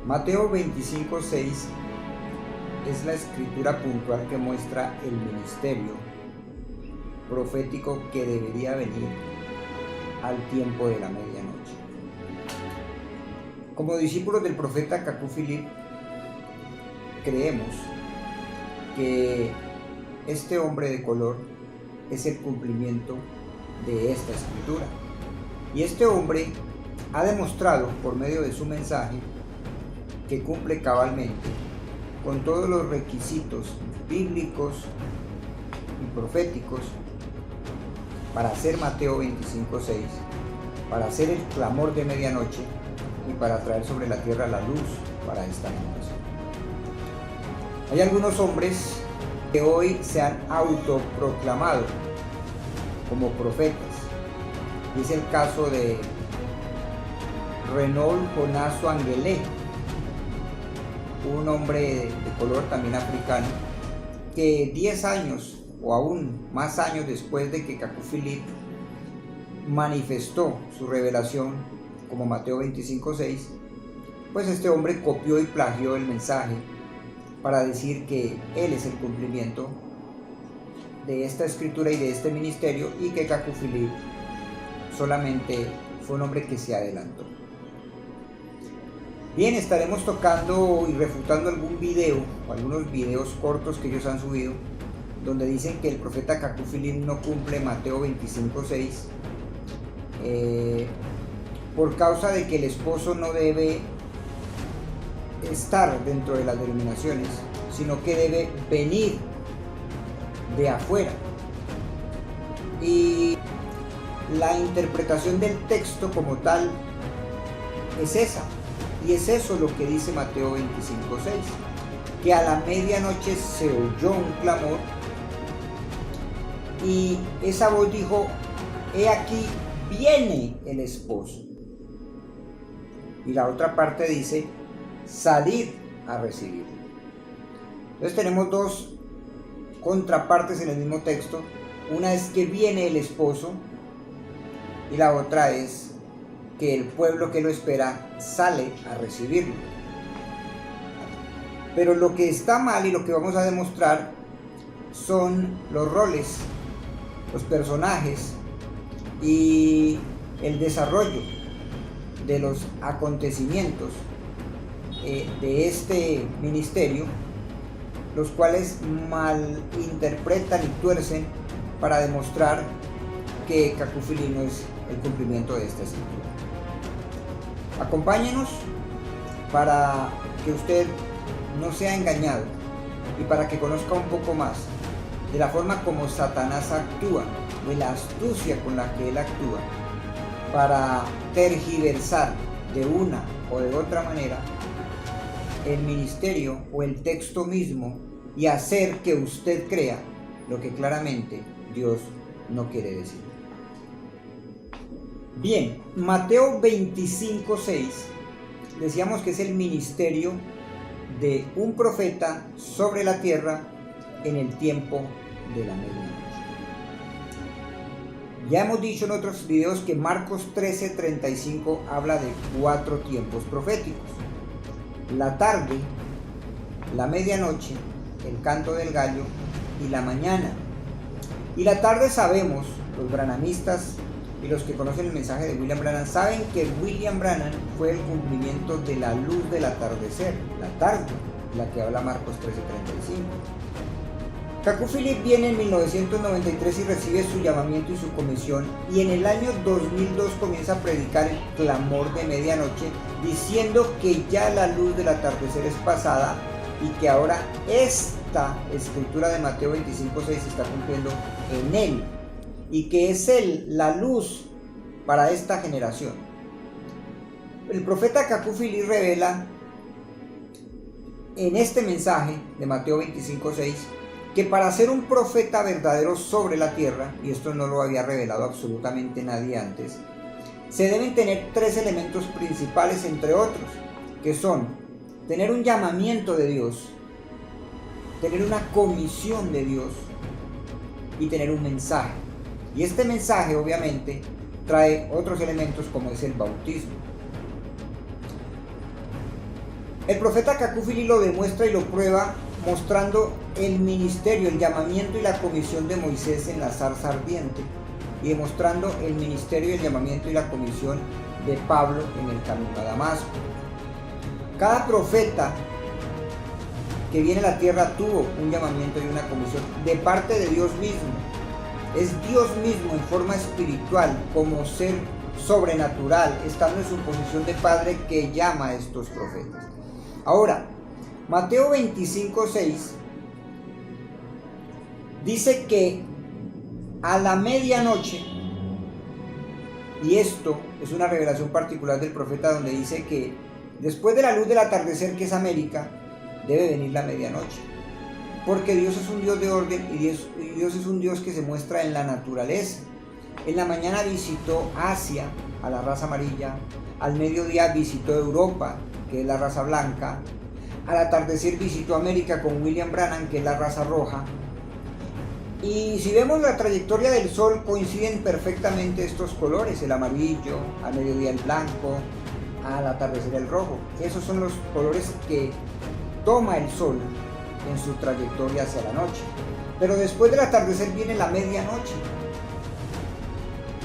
Mateo 25:6 es la escritura puntual que muestra el ministerio profético que debería venir al tiempo de la medianoche. Como discípulos del profeta Cacú Philippe, creemos que este hombre de color es el cumplimiento de esta escritura. Y este hombre ha demostrado por medio de su mensaje que cumple cabalmente con todos los requisitos bíblicos y proféticos para hacer Mateo 25:6, para hacer el clamor de medianoche y para traer sobre la tierra la luz para esta generación. Hay algunos hombres que hoy se han autoproclamado como profetas, y es el caso de Renold Jonasso Angelé, un hombre de color también africano, que 10 años o aún más años después de que Cacú Philippe manifestó su revelación como Mateo 25:6, pues este hombre copió y plagió el mensaje para decir que él es el cumplimiento de esta escritura y de este ministerio, y que Cacú Philippe solamente fue un hombre que se adelantó. Bien, estaremos tocando y refutando algún video o algunos videos cortos que ellos han subido donde dicen que el profeta Cacú Philippe no cumple Mateo 25:6 por causa de que el esposo no debe estar dentro de las denominaciones, sino que debe venir de afuera. Y la interpretación del texto como tal es esa, y es eso lo que dice Mateo 25:6, que a la medianoche se oyó un clamor y esa voz dijo: he aquí viene el esposo. Y la otra parte dice: salid a recibirlo. Entonces tenemos dos contrapartes en el mismo texto. Una es que viene el esposo y la otra es que el pueblo que lo espera sale a recibirlo. Pero lo que está mal y lo que vamos a demostrar son los roles, los personajes y el desarrollo de los acontecimientos de este ministerio, los cuales malinterpretan y tuercen para demostrar que Cacú Philippe no es el cumplimiento de esta escritura. Acompáñenos para que usted no sea engañado y para que conozca un poco más de la forma como Satanás actúa, de la astucia con la que él actúa para tergiversar de una o de otra manera el ministerio o el texto mismo y hacer que usted crea lo que claramente Dios no quiere decir. Bien, Mateo 25:6 decíamos que es el ministerio de un profeta sobre la tierra en el tiempo de la medianoche. Ya hemos dicho en otros videos que Marcos 13:35 habla de 4 tiempos proféticos: la tarde, la medianoche, el canto del gallo y la mañana. Y la tarde sabemos, los branhamistas y los que conocen el mensaje de William Branham saben que William Branham fue el cumplimiento de la luz del atardecer, la tarde, la que habla Marcos 13:35. Cacú Philippe viene en 1993 y recibe su llamamiento y su comisión, y en el año 2002 comienza a predicar el clamor de medianoche, diciendo que ya la luz del atardecer es pasada y que ahora esta escritura de Mateo 25:6 se está cumpliendo en él, y que es él la luz para esta generación. El profeta Cacú Philippe revela en este mensaje de Mateo 25:6 que para ser un profeta verdadero sobre la tierra, y esto no lo había revelado absolutamente nadie antes, se deben tener 3 elementos principales, entre otros, que son tener un llamamiento de Dios, tener una comisión de Dios y tener un mensaje. Y este mensaje obviamente trae otros elementos como es el bautismo. El profeta Cacúfili lo demuestra y lo prueba mostrando el ministerio, el llamamiento y la comisión de Moisés en la zarza ardiente, y demostrando el ministerio, el llamamiento y la comisión de Pablo en el camino a Damasco. Cada profeta que viene a la tierra tuvo un llamamiento y una comisión de parte de Dios mismo. Es Dios mismo en forma espiritual, como ser sobrenatural, estando en su posición de Padre, que llama a estos profetas. Ahora, Mateo 25:6 dice que a la medianoche, y esto es una revelación particular del profeta, donde dice que después de la luz del atardecer, que es América, debe venir la medianoche, porque Dios es un Dios de orden y Dios es un Dios que se muestra en la naturaleza. En la mañana visitó Asia, a la raza amarilla, al mediodía visitó Europa, que es la raza blanca, al atardecer visitó América con William Branham, que es la raza roja. Y si vemos la trayectoria del sol, coinciden perfectamente estos colores: el amarillo, al mediodía el blanco, al atardecer el rojo. Esos son los colores que toma el sol en su trayectoria hacia la noche. Pero después del atardecer viene la medianoche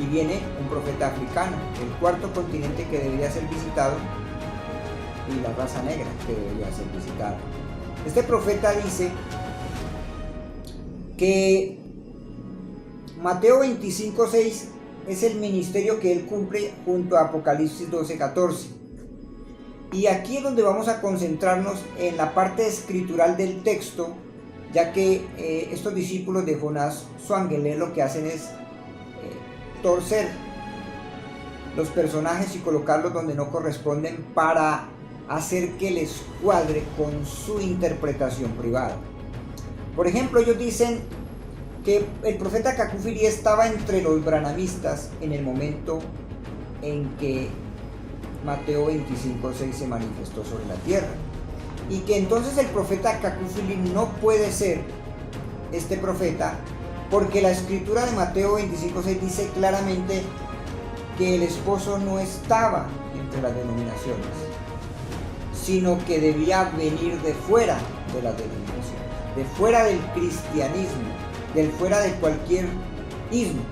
y viene un profeta africano, el cuarto continente que debería ser visitado, y la raza negra que debería ser visitada. Este profeta dice que Mateo 25:6 es el ministerio que él cumple junto a Apocalipsis 12:14. Y aquí es donde vamos a concentrarnos en la parte escritural del texto, ya que estos discípulos de Jonás Swangeler lo que hacen es torcer los personajes y colocarlos donde no corresponden para hacer que les cuadre con su interpretación privada. Por ejemplo, ellos dicen que el profeta Cacúfili estaba entre los branhamistas en el momento en que Mateo 25:6 se manifestó sobre la tierra, y que entonces el profeta Cacúfili no puede ser este profeta, porque la escritura de Mateo 25:6 dice claramente que el esposo no estaba entre las denominaciones, sino que debía venir de fuera de las denominaciones, de fuera del cristianismo, del fuera de cualquier ismo.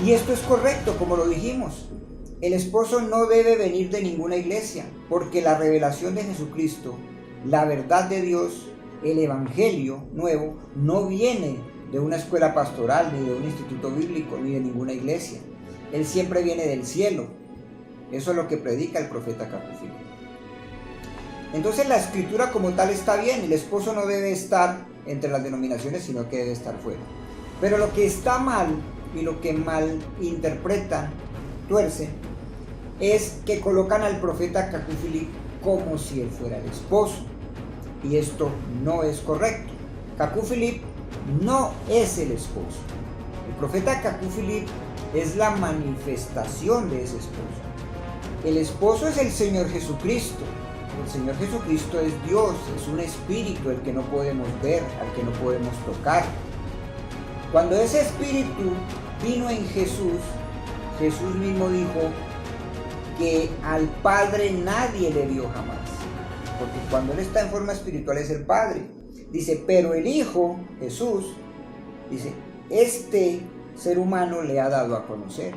Y esto es correcto, como lo dijimos. El esposo no debe venir de ninguna iglesia, porque la revelación de Jesucristo, la verdad de Dios, el evangelio nuevo, no viene de una escuela pastoral, ni de un instituto bíblico, ni de ninguna iglesia. Él siempre viene del cielo. Eso es lo que predica el profeta Cacúfili. Entonces la escritura como tal está bien. El esposo no debe estar entre las denominaciones, sino que debe estar fuera. Pero lo que está mal, y lo que mal interpretan, tuercen, es que colocan al profeta Cacúfili como si él fuera el esposo, y esto no es correcto. Cacúfili no es el esposo. El profeta Cacúfili es la manifestación de ese esposo. El esposo es el Señor Jesucristo. El Señor Jesucristo es Dios, es un espíritu, el que no podemos ver, al que no podemos tocar. Cuando ese espíritu vino en Jesús, Jesús mismo dijo que al Padre nadie le vio jamás, porque cuando Él está en forma espiritual es el Padre. Dice, pero el Hijo, Jesús, dice, este ser humano le ha dado a conocer.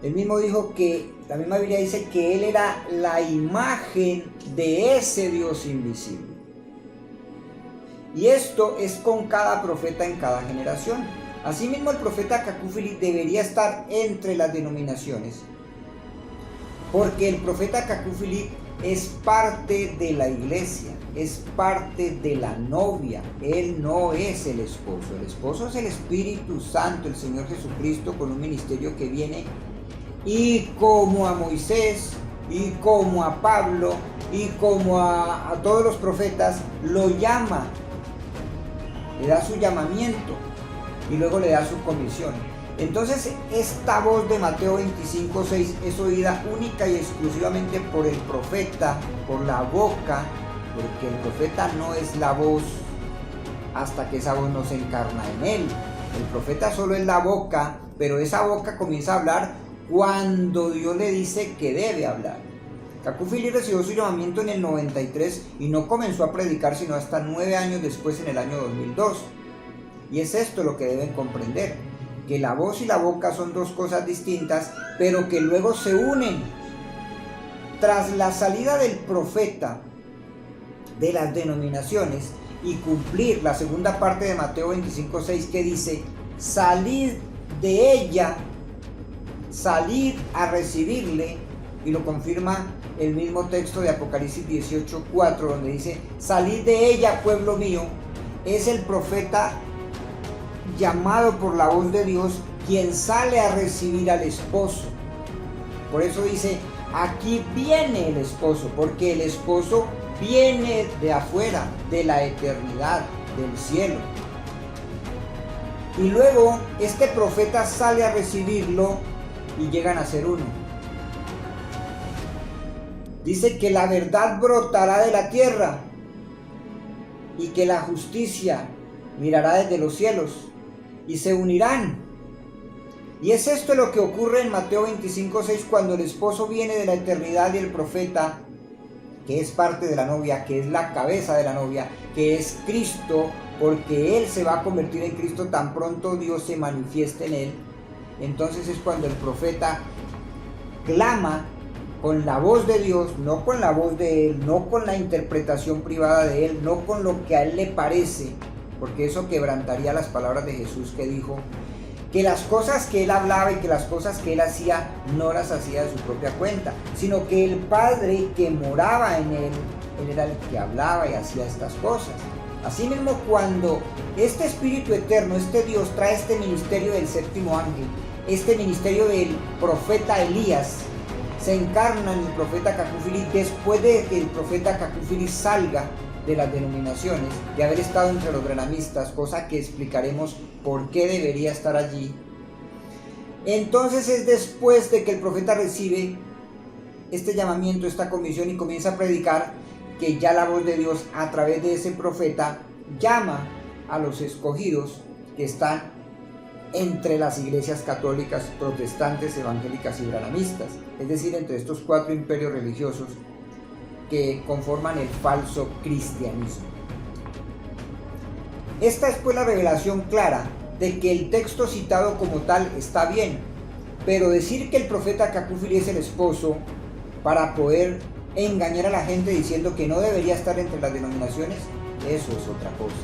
Él mismo dijo que, la misma Biblia dice que Él era la imagen de ese Dios invisible. Y esto es con cada profeta en cada generación. Asimismo, el profeta Cacúfili debería estar entre las denominaciones, porque el profeta Cacúfili es parte de la iglesia, es parte de la novia. Él no es el esposo. El esposo es el Espíritu Santo, el Señor Jesucristo, con un ministerio que viene y como a Moisés, y como a Pablo, y como a todos los profetas, lo llama, le da su llamamiento y luego le da su comisión. Entonces esta voz de Mateo 25:6 es oída única y exclusivamente por el profeta, por la boca, porque el profeta no es la voz hasta que esa voz no se encarna en él. El profeta solo es la boca, pero esa boca comienza a hablar cuando Dios le dice que debe hablar. Cacú Philip recibió su llamamiento en el 93 y no comenzó a predicar sino hasta 9 años después, en el año 2002. Y es esto lo que deben comprender, que la voz y la boca son dos cosas distintas, pero que luego se unen. Tras la salida del profeta de las denominaciones y cumplir la segunda parte de Mateo 25:6, que dice: salid de ella, salid a recibirle, y lo confirma el mismo texto de Apocalipsis 18:4, donde dice: salid de ella, pueblo mío. Es el profeta llamado por la voz de Dios quien sale a recibir al esposo. Por eso dice: aquí viene el esposo, porque el esposo viene de afuera, de la eternidad, del cielo. Y luego este profeta sale a recibirlo y llegan a ser uno. Dice que la verdad brotará de la tierra y que la justicia mirará desde los cielos y se unirán. Y es esto lo que ocurre en Mateo 25:6, cuando el esposo viene de la eternidad y el profeta, que es parte de la novia, que es la cabeza de la novia, que es Cristo, porque Él se va a convertir en Cristo tan pronto Dios se manifieste en Él. Entonces es cuando el profeta clama con la voz de Dios, no con la voz de Él, no con la interpretación privada de Él, no con lo que a Él le parece, porque eso quebrantaría las palabras de Jesús, que dijo que las cosas que Él hablaba y que las cosas que Él hacía no las hacía de su propia cuenta, sino que el Padre que moraba en Él era el que hablaba y hacía estas cosas. Asimismo, cuando este Espíritu Eterno, este Dios, trae este ministerio del séptimo ángel, este ministerio del profeta Elías, se encarna en el profeta Cacú Philip, después de que el profeta Cacú Philip salga de las denominaciones, de haber estado entre los granamistas, cosa que explicaremos por qué debería estar allí. Entonces es después de que el profeta recibe este llamamiento, esta comisión, y comienza a predicar, que ya la voz de Dios a través de ese profeta llama a los escogidos que están entre las iglesias católicas, protestantes, evangélicas y granamistas, es decir, entre estos 4 imperios religiosos que conforman el falso cristianismo. Esta es pues la revelación clara de que el texto citado como tal está bien, pero decir que el profeta Cacú Philip es el esposo para poder engañar a la gente diciendo que no debería estar entre las denominaciones, eso es otra cosa.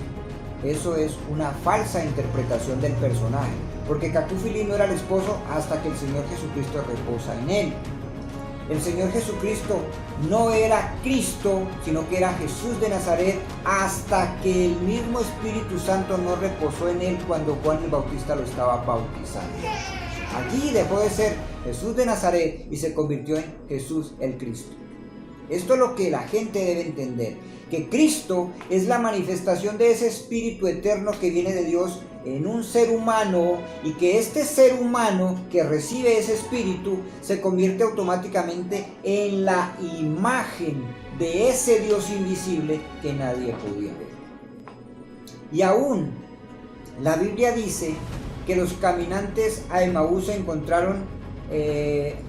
Eso es una falsa interpretación del personaje, porque Cacú Philip no era el esposo hasta que el Señor Jesucristo reposa en él. El Señor Jesucristo no era Cristo, sino que era Jesús de Nazaret, hasta que el mismo Espíritu Santo no reposó en él cuando Juan el Bautista lo estaba bautizando. Allí dejó de ser Jesús de Nazaret y se convirtió en Jesús el Cristo. Esto es lo que la gente debe entender, que Cristo es la manifestación de ese Espíritu eterno que viene de Dios en un ser humano, y que este ser humano que recibe ese Espíritu se convierte automáticamente en la imagen de ese Dios invisible que nadie podía ver. Y aún la Biblia dice que los caminantes a Emaús se encontraron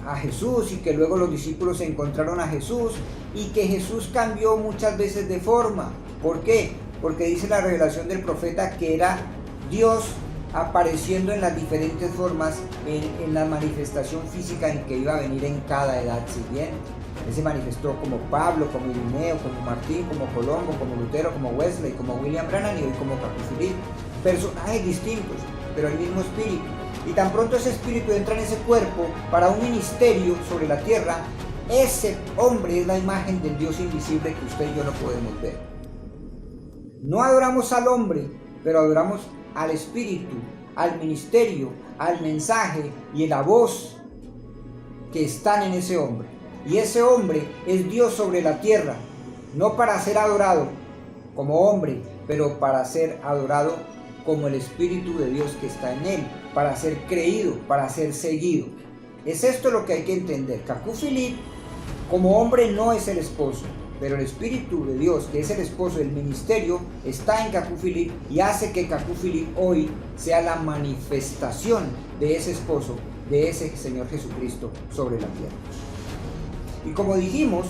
a Jesús, y que luego los discípulos se encontraron a Jesús, y que Jesús cambió muchas veces de forma. ¿Por qué? Porque dice la revelación del profeta que era Dios apareciendo en las diferentes formas en la manifestación física en que iba a venir en cada edad siguiente. Él se manifestó como Pablo, como Irineo, como Martín, como Colombo, como Lutero, como Wesley, como William Branham y hoy como Cacú Philip. Personajes distintos, pero el mismo espíritu. Y tan pronto ese espíritu entra en ese cuerpo para un ministerio sobre la tierra, ese hombre es la imagen del Dios invisible que usted y yo no podemos ver. No adoramos al hombre, pero adoramos al espíritu, al ministerio, al mensaje y a la voz que están en ese hombre. Y ese hombre es Dios sobre la tierra, no para ser adorado como hombre, pero para ser adorado como el Espíritu de Dios que está en él, para ser creído, para ser seguido. Es esto lo que hay que entender. Cacú Philip como hombre no es el esposo, pero el Espíritu de Dios, que es el esposo del ministerio, está en Cacú Philip y hace que Cacú Philip hoy sea la manifestación de ese esposo, de ese Señor Jesucristo sobre la tierra. Y como dijimos,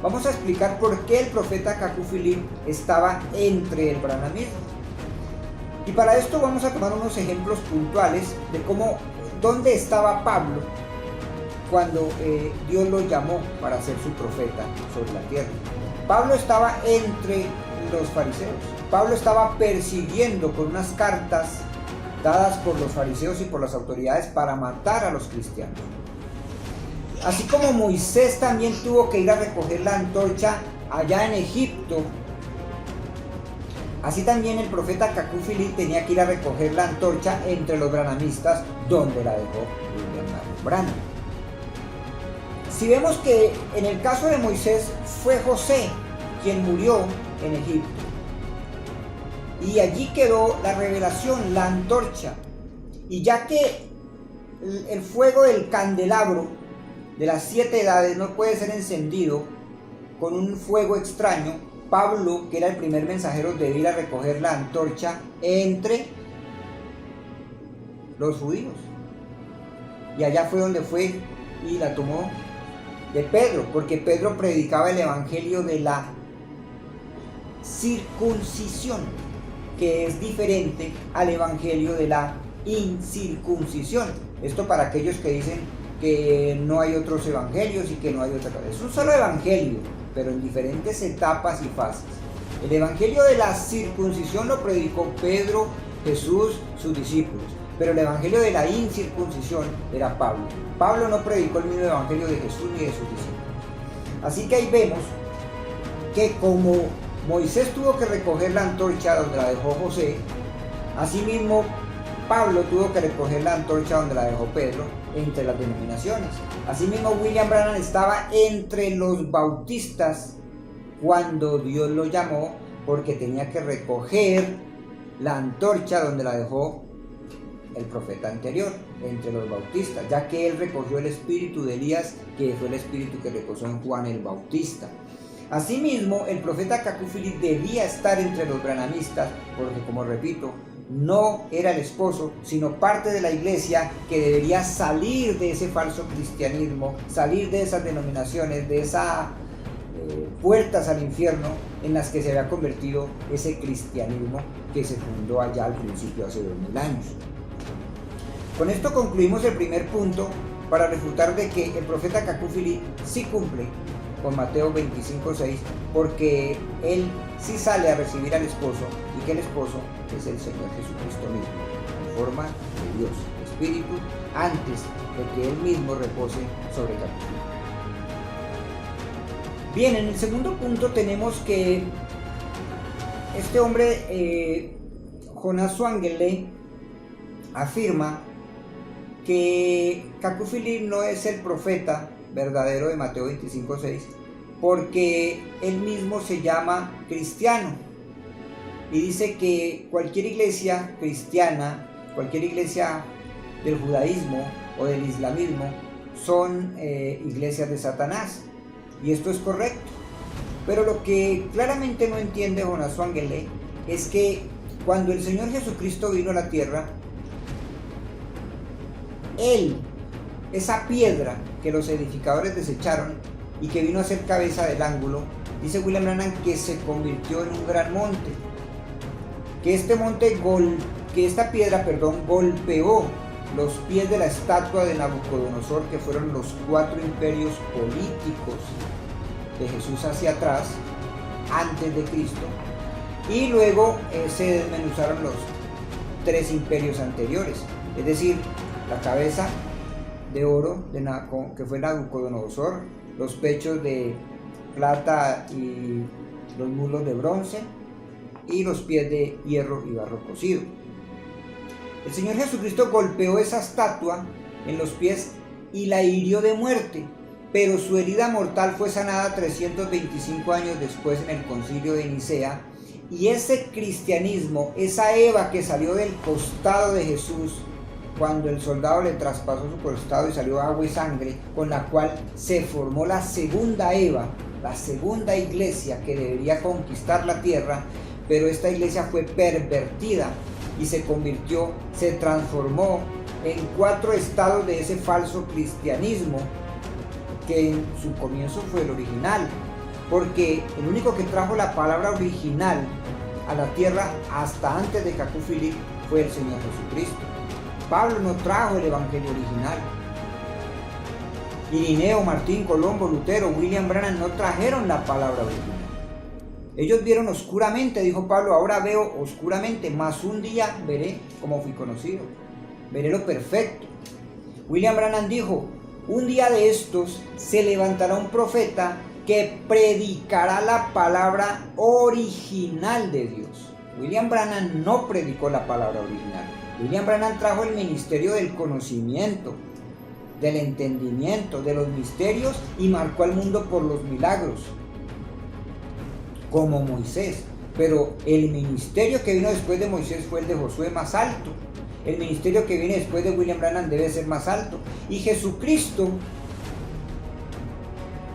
vamos a explicar por qué el profeta Cacufilín estaba entre el branhamismo. Y para esto vamos a tomar unos ejemplos puntuales de dónde estaba Pablo cuando Dios lo llamó para ser su profeta sobre la tierra. Pablo estaba entre los fariseos. Pablo estaba persiguiendo con unas cartas dadas por los fariseos y por las autoridades para matar a los cristianos. Así como Moisés también tuvo que ir a recoger la antorcha allá en Egipto, así también el profeta Cacufilín tenía que ir a recoger la antorcha entre los branhamistas, donde la dejó William Branham. Si vemos que en el caso de Moisés fue José quien murió en Egipto, y allí quedó la revelación, la antorcha, y ya que el fuego del candelabro de las 7 edades no puede ser encendido con un fuego extraño, Pablo, que era el primer mensajero, debía ir a recoger la antorcha entre los judíos. Y allá fue donde fue y la tomó de Pedro, porque Pedro predicaba el evangelio de la circuncisión, que es diferente al evangelio de la incircuncisión. Esto para aquellos que dicen que no hay otros evangelios y que no hay otra cosa. Es un solo evangelio, pero en diferentes etapas y fases. El evangelio de la circuncisión lo predicó Pedro, Jesús, sus discípulos, pero el evangelio de la incircuncisión era Pablo. Pablo no predicó el mismo evangelio de Jesús ni de sus discípulos. Así que ahí vemos que como Moisés tuvo que recoger la antorcha donde la dejó José, asimismo Pablo tuvo que recoger la antorcha donde la dejó Pedro entre las denominaciones. Asimismo William Branham estaba entre los bautistas cuando Dios lo llamó, porque tenía que recoger la antorcha donde la dejó el profeta anterior, entre los bautistas, ya que él recogió el espíritu de Elías, que fue el espíritu que reposó en Juan el Bautista. Asimismo, el profeta Cacufilín debía estar entre los branhamistas, porque, como repito, no era el esposo, sino parte de la iglesia que debería salir de ese falso cristianismo, salir de esas denominaciones, de esas puertas al infierno en las que se había convertido ese cristianismo que se fundó allá al principio, hace 2000 años. Con esto concluimos el primer punto para refutar de que el profeta Cacufilín sí cumple con Mateo 25:6, porque él sí sale a recibir al esposo, y que el esposo es el Señor Jesucristo mismo, en forma de Dios, Espíritu, antes de que él mismo repose sobre Cacufilín. Bien, en el segundo punto tenemos que este hombre, Jonas Zwangli, afirma que Cacufilín no es el profeta verdadero de Mateo 25:6, porque él mismo se llama cristiano, y dice que cualquier iglesia cristiana, cualquier iglesia del judaísmo o del islamismo son iglesias de Satanás, y esto es correcto. Pero lo que claramente no entiende Jonas Zwangli es que cuando el Señor Jesucristo vino a la tierra, él, esa piedra que los edificadores desecharon y que vino a ser cabeza del ángulo, dice William Branham que se convirtió en un gran monte, que esta piedra golpeó los pies de la estatua de Nabucodonosor, que fueron los 4 imperios políticos de Jesús hacia atrás, antes de Cristo, y luego se desmenuzaron los 3 imperios anteriores, es decir, la cabeza de oro que fue Nabucodonosor, los pechos de plata y los muslos de bronce, y los pies de hierro y barro cocido. El Señor Jesucristo golpeó esa estatua en los pies y la hirió de muerte, pero su herida mortal fue sanada 325 años después en el concilio de Nicea, y ese cristianismo, esa Eva que salió del costado de Jesús cuando el soldado le traspasó su costado y salió agua y sangre, con la cual se formó la segunda Eva, la segunda iglesia que debería conquistar la tierra, pero esta iglesia fue pervertida y se transformó en 4 estados de ese falso cristianismo, que en su comienzo fue el original, porque el único que trajo la palabra original a la tierra hasta antes de Cacú Philip fue el Señor Jesucristo. Pablo no trajo el evangelio original. Irineo, Martín, Colombo, Lutero, William Branham no trajeron la palabra original. Ellos vieron oscuramente, dijo Pablo, ahora veo oscuramente, mas un día veré como fui conocido. Veré lo perfecto. William Branham dijo, un día de estos se levantará un profeta que predicará la palabra original de Dios. William Branham no predicó la palabra original. William Branham trajo el ministerio del conocimiento, del entendimiento, de los misterios y marcó al mundo por los milagros, como Moisés. Pero el ministerio que vino después de Moisés fue el de Josué, más alto. El ministerio que viene después de William Branham debe ser más alto. Y Jesucristo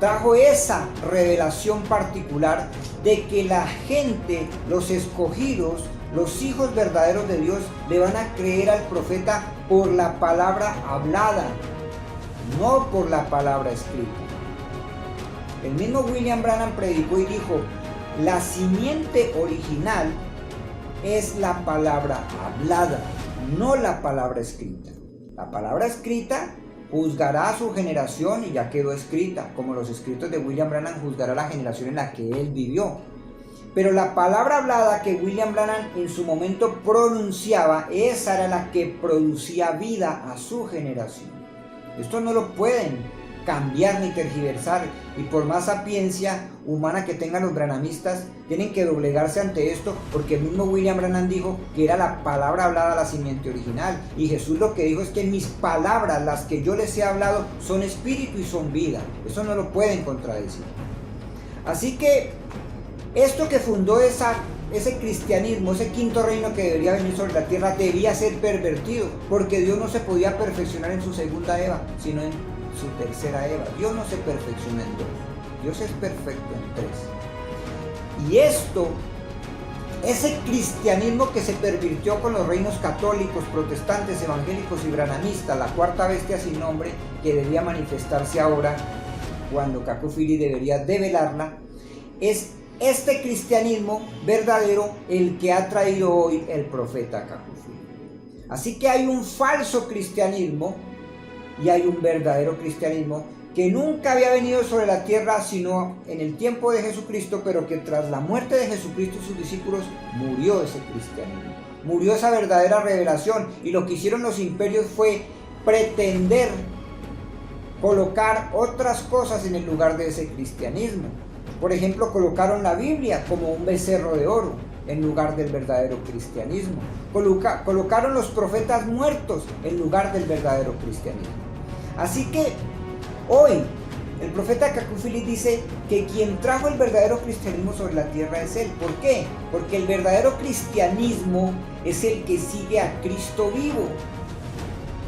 trajo esa revelación particular de que la gente, los escogidos, los hijos verdaderos de Dios, le van a creer al profeta por la palabra hablada, no por la palabra escrita. El mismo William Branham predicó y dijo, la simiente original es la palabra hablada, no la palabra escrita. La palabra escrita juzgará a su generación y ya quedó escrita, como los escritos de William Branham juzgará a la generación en la que él vivió. Pero la palabra hablada que William Branham en su momento pronunciaba, esa era la que producía vida a su generación. Esto no lo pueden cambiar ni tergiversar, y por más sapiencia humana que tengan los branhamistas, tienen que doblegarse ante esto, porque el mismo William Branham dijo que era la palabra hablada la simiente original, y Jesús lo que dijo es que mis palabras, las que yo les he hablado, son espíritu y son vida. Eso no lo pueden contradecir. Así que esto que fundó ese cristianismo, ese quinto reino que debería venir sobre la tierra, debía ser pervertido, porque Dios no se podía perfeccionar en su segunda Eva, sino en su tercera Eva. Dios no se perfecciona en dos, Dios es perfecto en tres. Y ese cristianismo que se pervirtió con los reinos católicos, protestantes, evangélicos y branhamistas, la cuarta bestia sin nombre, que debía manifestarse ahora, cuando Cacú Philip debería develarla, es este cristianismo verdadero el que ha traído hoy el profeta Cacú Philip. Así que hay un falso cristianismo y hay un verdadero cristianismo que nunca había venido sobre la tierra sino en el tiempo de Jesucristo, pero que tras la muerte de Jesucristo y sus discípulos murió ese cristianismo, murió esa verdadera revelación, y lo que hicieron los imperios fue pretender colocar otras cosas en el lugar de ese cristianismo. Por ejemplo, colocaron la Biblia como un becerro de oro en lugar del verdadero cristianismo. Colocaron los profetas muertos en lugar del verdadero cristianismo. Así que hoy el profeta Cacú Philip dice que quien trajo el verdadero cristianismo sobre la tierra es él. ¿Por qué? Porque el verdadero cristianismo es el que sigue a Cristo vivo.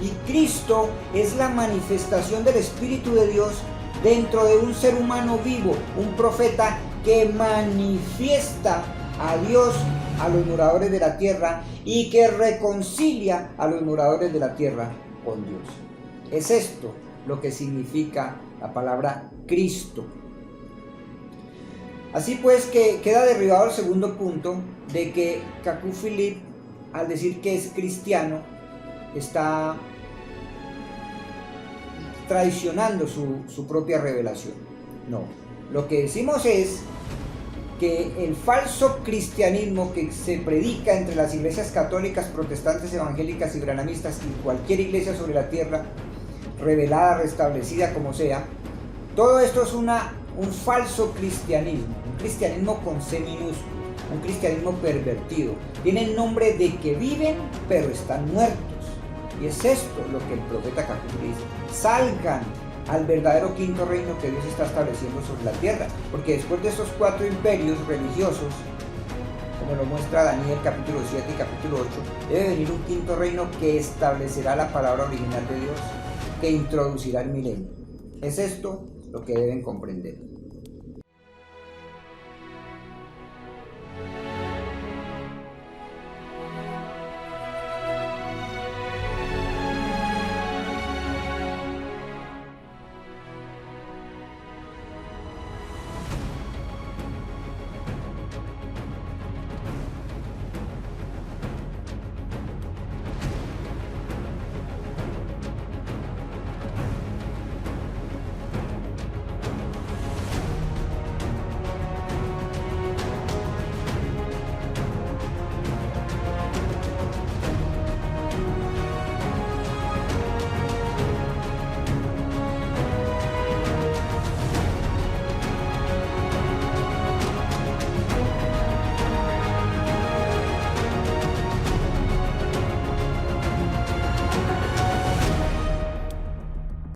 Y Cristo es la manifestación del Espíritu de Dios dentro de un ser humano vivo, un profeta que manifiesta a Dios a los moradores de la tierra y que reconcilia a los moradores de la tierra con Dios. Es esto lo que significa la palabra Cristo. Así pues, que queda derribado el segundo punto de que Cacú Philip, al decir que es cristiano, está traicionando su propia revelación. No, lo que decimos es que el falso cristianismo que se predica entre las iglesias católicas, protestantes, evangélicas y branhamistas y cualquier iglesia sobre la tierra, revelada, restablecida, como sea, todo esto es un falso cristianismo, un cristianismo con C minúsculo, un cristianismo pervertido. Tienen nombre de que viven, pero están muertos. Y es esto lo que el profeta Cacú dice: salgan al verdadero quinto reino que Dios está estableciendo sobre la tierra, porque después de esos 4 imperios religiosos, como lo muestra Daniel capítulo 7 y capítulo 8, debe venir un quinto reino que establecerá la palabra original de Dios, que introducirá el milenio. Es esto lo que deben comprender.